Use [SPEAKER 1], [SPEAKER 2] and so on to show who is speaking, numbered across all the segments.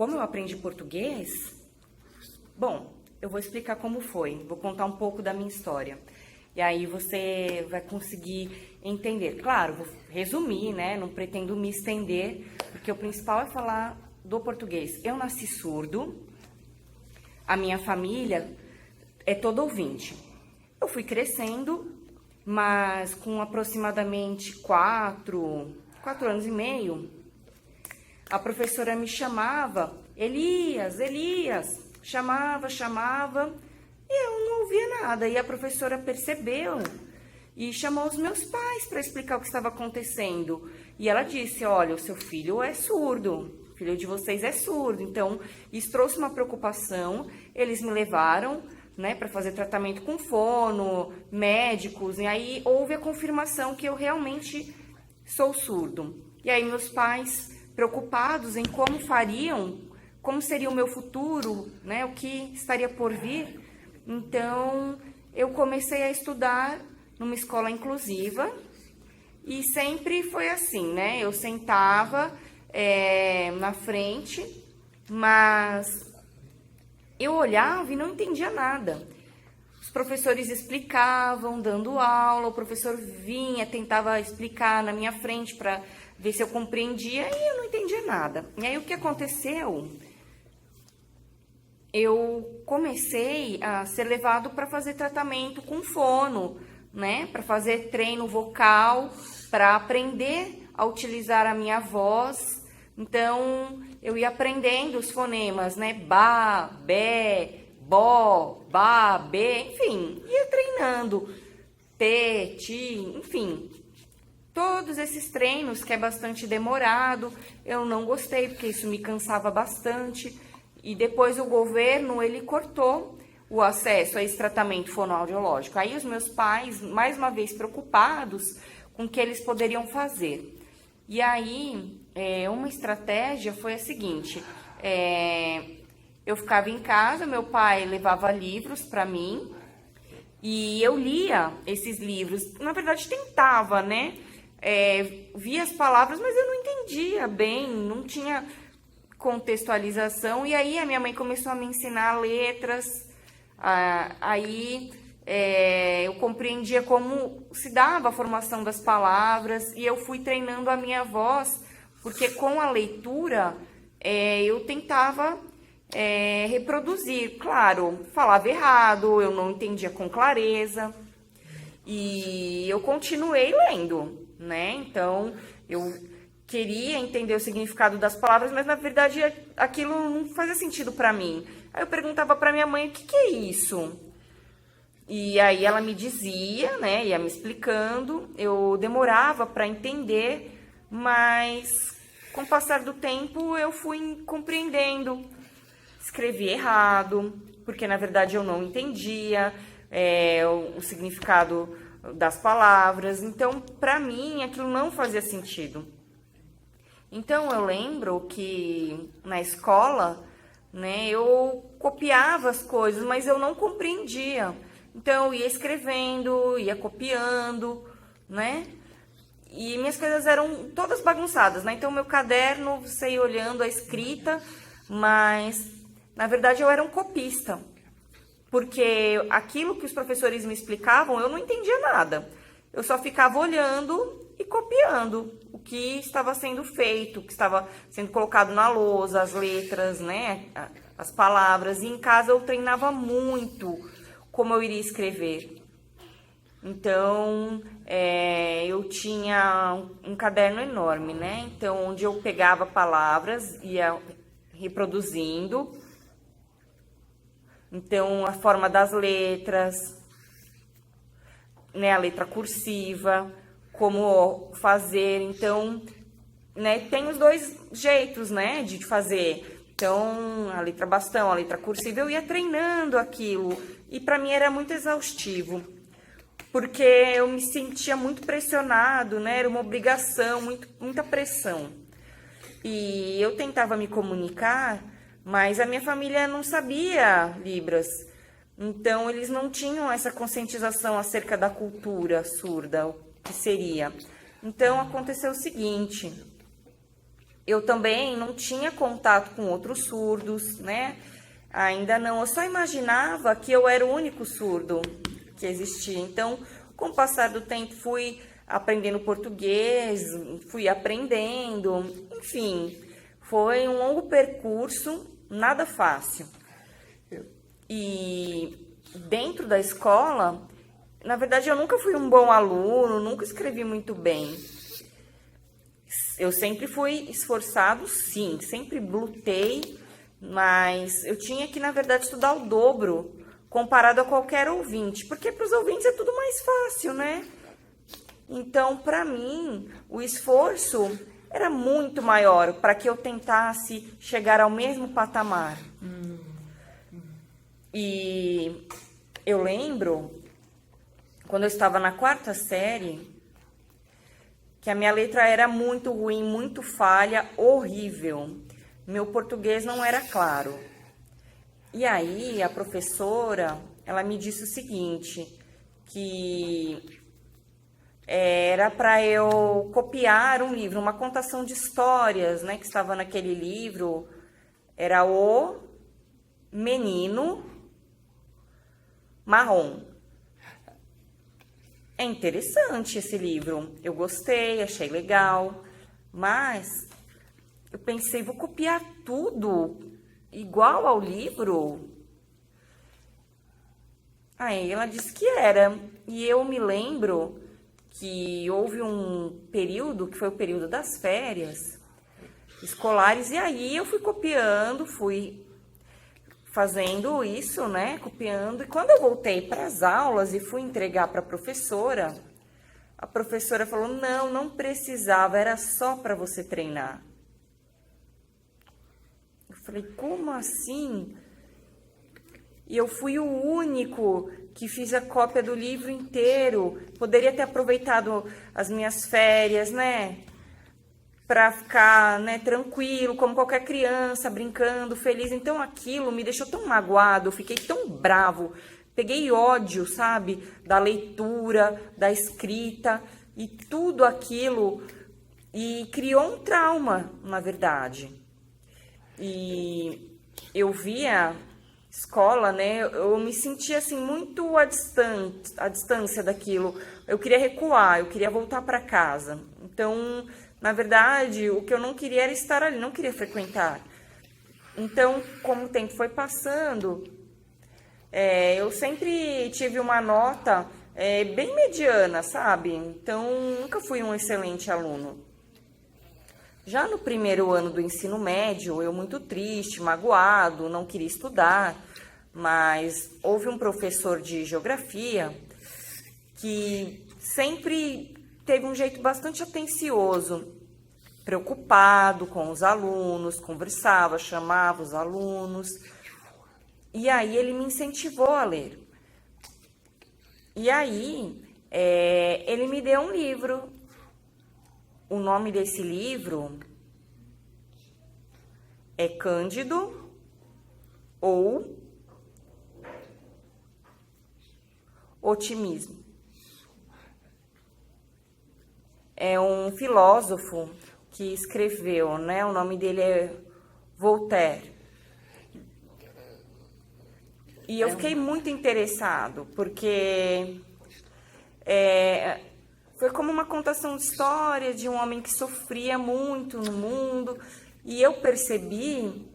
[SPEAKER 1] como eu aprendi português, bom, eu vou explicar como foi, vou contar um pouco da minha história. E aí você vai conseguir entender. Claro, vou resumir, né? Não pretendo me estender, porque o principal é falar do português. Eu nasci surdo, a minha família é toda ouvinte. Eu fui crescendo, mas com aproximadamente 4 anos e meio, a professora me chamava, Elias, chamava, e eu não ouvia nada. E a professora percebeu e chamou os meus pais para explicar o que estava acontecendo. E ela disse, olha, o seu filho é surdo, o filho de vocês é surdo. Então, isso trouxe uma preocupação, eles me levaram, né, para fazer tratamento com fono, médicos, e aí houve a confirmação que eu realmente sou surdo. E aí meus pais, preocupados em como fariam, como seria o meu futuro, né, o que estaria por vir, então eu comecei a estudar numa escola inclusiva e sempre foi assim, né, eu sentava na frente, mas eu olhava e não entendia nada. Os professores explicavam, dando aula, o professor vinha, tentava explicar na minha frente para ver se eu compreendia e eu não entendia nada. E aí o que aconteceu? Eu comecei a ser levado para fazer tratamento com fono, né? Para fazer treino vocal, para aprender a utilizar a minha voz. Então, eu ia aprendendo os fonemas, né? Ba, bé, bó, ba, bê, enfim, ia treinando. T, ti, enfim. Todos esses treinos, que é bastante demorado, eu não gostei, porque isso me cansava bastante. E depois o governo, ele cortou o acesso a esse tratamento fonoaudiológico. Aí os meus pais, mais uma vez preocupados com o que eles poderiam fazer. E aí, uma estratégia foi a seguinte, eu ficava em casa, meu pai levava livros para mim, e eu lia esses livros, na verdade tentava, né? Via as palavras, mas eu não entendia bem, não tinha contextualização, e aí a minha mãe começou a me ensinar letras, aí eu compreendia como se dava a formação das palavras, e eu fui treinando a minha voz, porque com a leitura eu tentava reproduzir, claro, falava errado, eu não entendia com clareza, e eu continuei lendo, né? Então, eu queria entender o significado das palavras, mas na verdade aquilo não fazia sentido para mim. Aí eu perguntava para minha mãe, o que é isso? E aí ela me dizia, né, ia me explicando, eu demorava para entender, mas com o passar do tempo eu fui compreendendo. Escrevi errado, porque na verdade eu não entendia o significado das palavras, então para mim aquilo não fazia sentido. Então eu lembro que na escola, né, eu copiava as coisas, mas eu não compreendia. Então eu ia escrevendo, ia copiando, né? E minhas coisas eram todas bagunçadas, né? Então meu caderno, você ia olhando a escrita, mas na verdade eu era um copista. Porque aquilo que os professores me explicavam, eu não entendia nada. Eu só ficava olhando e copiando o que estava sendo feito, o que estava sendo colocado na lousa, as letras, né, as palavras. E em casa eu treinava muito como eu iria escrever. Então, eu tinha um caderno enorme, né? Então, onde eu pegava palavras, ia reproduzindo. Então, a forma das letras, né, a letra cursiva, como fazer. Então, né, tem os dois jeitos, né, de fazer. Então, a letra bastão, a letra cursiva, eu ia treinando aquilo. E para mim era muito exaustivo, porque eu me sentia muito pressionado, né, era uma obrigação, muita pressão. E eu tentava me comunicar, mas a minha família não sabia Libras. Então, eles não tinham essa conscientização acerca da cultura surda, o que seria. Então, aconteceu o seguinte, eu também não tinha contato com outros surdos, né? Ainda não, eu só imaginava que eu era o único surdo que existia. Então, com o passar do tempo, fui aprendendo português, fui aprendendo, enfim, foi um longo percurso, nada fácil. E dentro da escola, na verdade, eu nunca fui um bom aluno, nunca escrevi muito bem. Eu sempre fui esforçado, sim, sempre lutei, mas eu tinha que, na verdade, estudar o dobro comparado a qualquer ouvinte, porque para os ouvintes é tudo mais fácil, né? Então, para mim, o esforço era muito maior para que eu tentasse chegar ao mesmo patamar. E eu lembro, quando eu estava na 4ª série, que a minha letra era muito ruim, muito falha, horrível. Meu português não era claro. E aí, a professora, ela me disse o seguinte, que era para eu copiar um livro, uma contação de histórias, né, que estava naquele livro. Era O Menino Marrom. É interessante esse livro, eu gostei, achei legal, mas eu pensei, vou copiar tudo igual ao livro? Aí ela disse que era, e eu me lembro que houve um período, que foi o período das férias escolares, e aí eu fui copiando, fui fazendo isso, né, copiando, e quando eu voltei para as aulas e fui entregar para a professora falou, não precisava, era só para você treinar. Eu falei, como assim? E eu fui o único que fiz a cópia do livro inteiro, poderia ter aproveitado as minhas férias, né, para ficar, né, tranquilo, como qualquer criança, brincando, feliz. Então aquilo me deixou tão magoado, eu fiquei tão bravo, peguei ódio, sabe, da leitura, da escrita e tudo aquilo, e criou um trauma, na verdade. E eu via escola, né, eu me sentia assim muito à distância daquilo. Eu queria recuar, eu queria voltar para casa. Então, na verdade, o que eu não queria era estar ali, não queria frequentar. Então, como o tempo foi passando, eu sempre tive uma nota bem mediana, sabe? Então, nunca fui um excelente aluno. Já no primeiro ano do ensino médio, eu muito triste, magoado, não queria estudar, mas houve um professor de geografia que sempre teve um jeito bastante atencioso, preocupado com os alunos, conversava, chamava os alunos. E aí ele me incentivou a ler. E aí ele me deu um livro. O nome desse livro é Cândido ou Otimismo. É um filósofo que escreveu, né? O nome dele é Voltaire. E eu fiquei muito interessado, porque foi como uma contação de história de um homem que sofria muito no mundo, e eu percebi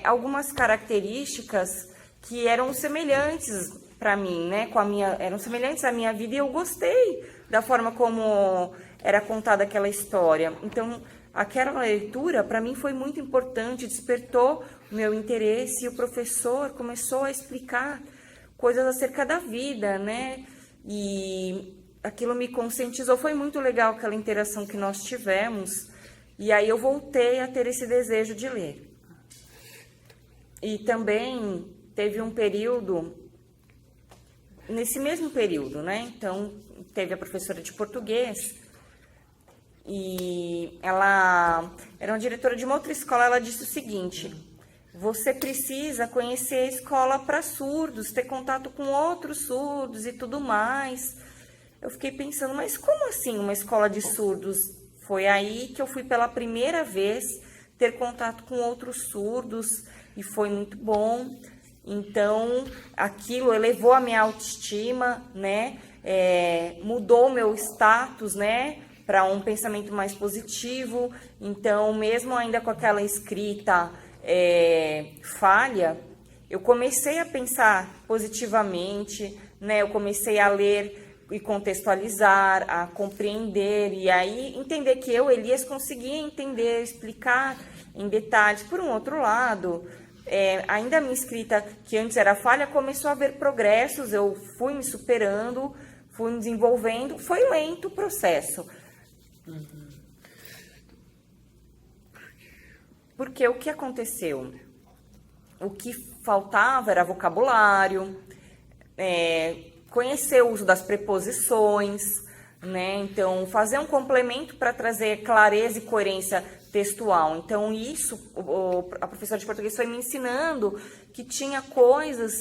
[SPEAKER 1] algumas características que eram semelhantes para mim, né? Eram semelhantes à minha vida, e eu gostei da forma como era contada aquela história. Então, aquela leitura, para mim, foi muito importante, despertou o meu interesse, e o professor começou a explicar coisas acerca da vida, né? E aquilo me conscientizou, foi muito legal aquela interação que nós tivemos, e aí eu voltei a ter esse desejo de ler. E também teve um período, nesse mesmo período, né? Então, teve a professora de português, e ela era uma diretora de uma outra escola, ela disse o seguinte: você precisa conhecer a escola para surdos, ter contato com outros surdos e tudo mais. Eu fiquei pensando, mas como assim uma escola de surdos Foi aí que eu fui pela primeira vez ter contato com outros surdos e foi muito bom. Então, aquilo elevou a minha autoestima, né? Mudou o meu status, né? Para um pensamento mais positivo. Então, mesmo ainda com aquela escrita falha, eu comecei a pensar positivamente, né? Eu comecei a ler e contextualizar, a compreender, e aí entender que eu, Elias, conseguia entender, explicar em detalhes. Por um outro lado, ainda a minha escrita, que antes era falha, começou a haver progressos, eu fui me superando, fui me desenvolvendo, foi lento o processo. Porque o que aconteceu? O que faltava era vocabulário, conhecer o uso das preposições, né? Então, fazer um complemento para trazer clareza e coerência textual. Então, isso, a professora de português foi me ensinando que tinha coisas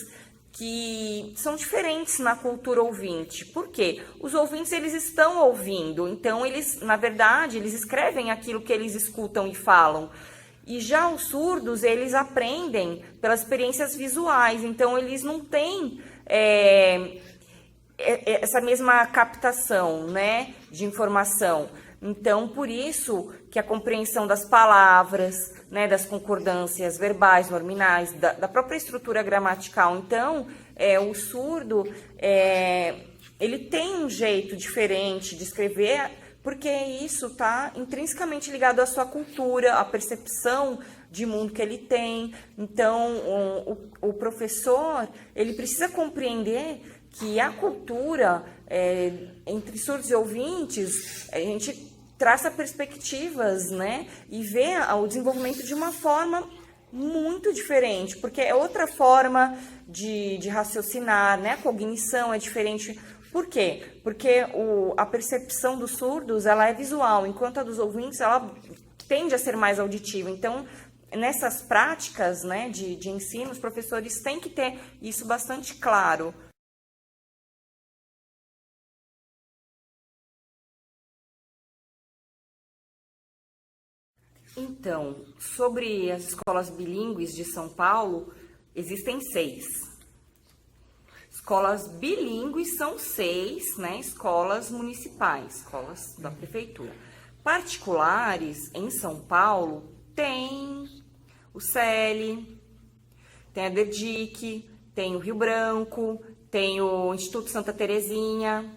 [SPEAKER 1] que são diferentes na cultura ouvinte. Por quê? Os ouvintes, eles estão ouvindo, então eles, na verdade, eles escrevem aquilo que eles escutam e falam. E já os surdos, eles aprendem pelas experiências visuais, então eles não têm essa mesma captação, né, de informação. Então, por isso que a compreensão das palavras, né, das concordâncias verbais, nominais, da própria estrutura gramatical. Então, o surdo, ele tem um jeito diferente de escrever, porque isso está intrinsecamente ligado à sua cultura, à percepção de mundo que ele tem. Então, o professor, ele precisa compreender que a cultura, entre surdos e ouvintes, a gente traça perspectivas, né? E vê o desenvolvimento de uma forma muito diferente, porque é outra forma de raciocinar, né? A cognição é diferente. Por quê? Porque a percepção dos surdos, ela é visual, enquanto a dos ouvintes, ela tende a ser mais auditiva. Então, nessas práticas, né, de ensino, os professores têm que ter isso bastante claro. Então, sobre as escolas bilíngues de São Paulo, existem 6. Escolas bilíngues são 6, né? Escolas municipais, escolas da prefeitura. Particulares, em São Paulo, tem o CELI, tem a DEDIC, tem o Rio Branco, tem o Instituto Santa Terezinha.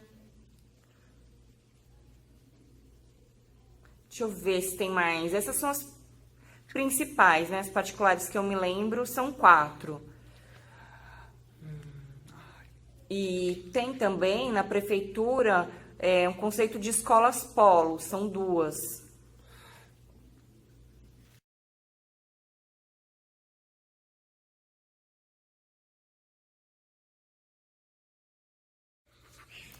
[SPEAKER 1] Deixa eu ver se tem mais. Essas são as principais, né? As particulares que eu me lembro são 4. E tem também na prefeitura um conceito de escolas polo, são 2.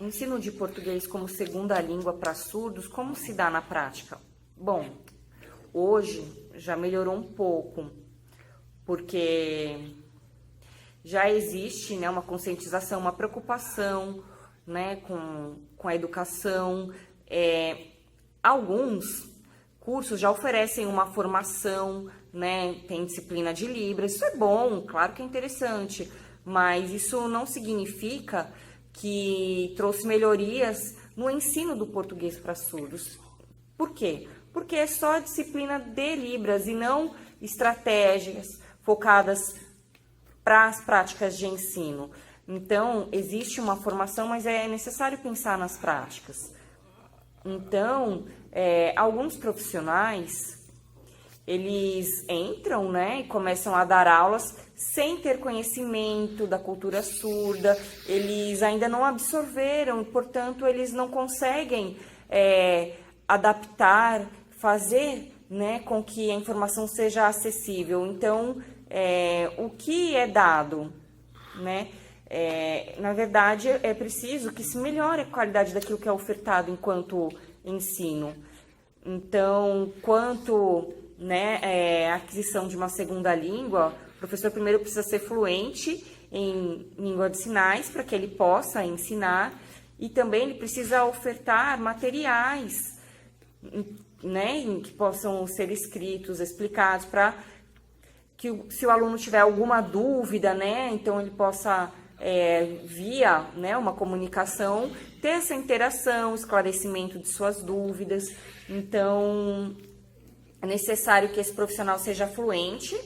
[SPEAKER 1] O ensino de português como segunda língua para surdos, como se dá na prática? Bom, hoje já melhorou um pouco, porque já existe, né, uma conscientização, uma preocupação, né, com a educação. Alguns cursos já oferecem uma formação, né, tem disciplina de Libras, isso é bom, claro que é interessante, mas isso não significa que trouxe melhorias no ensino do português para surdos. Por quê? Porque é só a disciplina de Libras e não estratégias focadas para as práticas de ensino. Então, existe uma formação, mas é necessário pensar nas práticas. Então, alguns profissionais, eles entram, né, e começam a dar aulas sem ter conhecimento da cultura surda, eles ainda não absorveram, portanto, eles não conseguem adaptar, fazer, né, com que a informação seja acessível. Então, o que é dado, né? Na verdade, é preciso que se melhore a qualidade daquilo que é ofertado enquanto ensino. Então, quanto, né, a aquisição de uma segunda língua, o professor primeiro precisa ser fluente em língua de sinais para que ele possa ensinar, e também ele precisa ofertar materiais né, que possam ser escritos, explicados, para que se o aluno tiver alguma dúvida, né, então ele possa, via, né, uma comunicação, ter essa interação, esclarecimento de suas dúvidas. Então, é necessário que esse profissional seja fluente,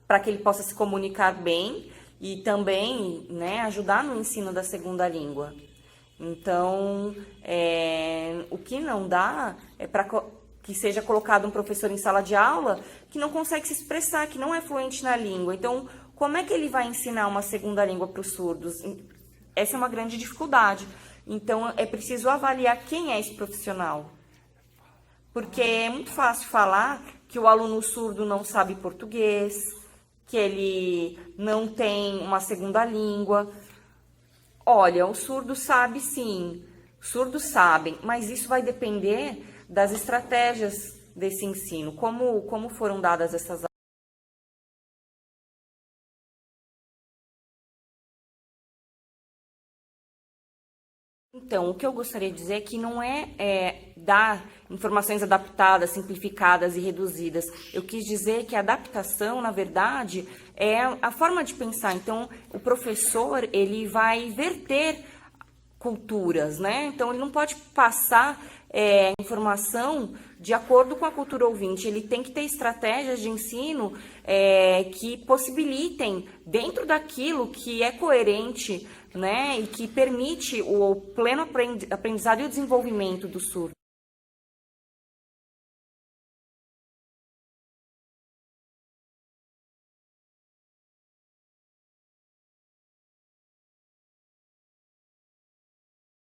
[SPEAKER 1] para que ele possa se comunicar bem e também, né, ajudar no ensino da segunda língua. Então, o que não dá é para que seja colocado um professor em sala de aula que não consegue se expressar, que não é fluente na língua. Então, como é que ele vai ensinar uma segunda língua para os surdos? Essa é uma grande dificuldade. Então, é preciso avaliar quem é esse profissional. Porque é muito fácil falar que o aluno surdo não sabe português, que ele não tem uma segunda língua. Olha, o surdo sabe sim, os surdos sabem, mas isso vai depender das estratégias desse ensino, como foram dadas essas aulas. Então, o que eu gostaria de dizer é que não é dar informações adaptadas, simplificadas e reduzidas. Eu quis dizer que a adaptação, na verdade, é a forma de pensar. Então, o professor, ele vai verter culturas, né? Então, ele não pode passar informação de acordo com a cultura ouvinte. Ele tem que ter estratégias de ensino que possibilitem, dentro daquilo que é coerente, né, e que permite o pleno aprendizado e o desenvolvimento do surdo.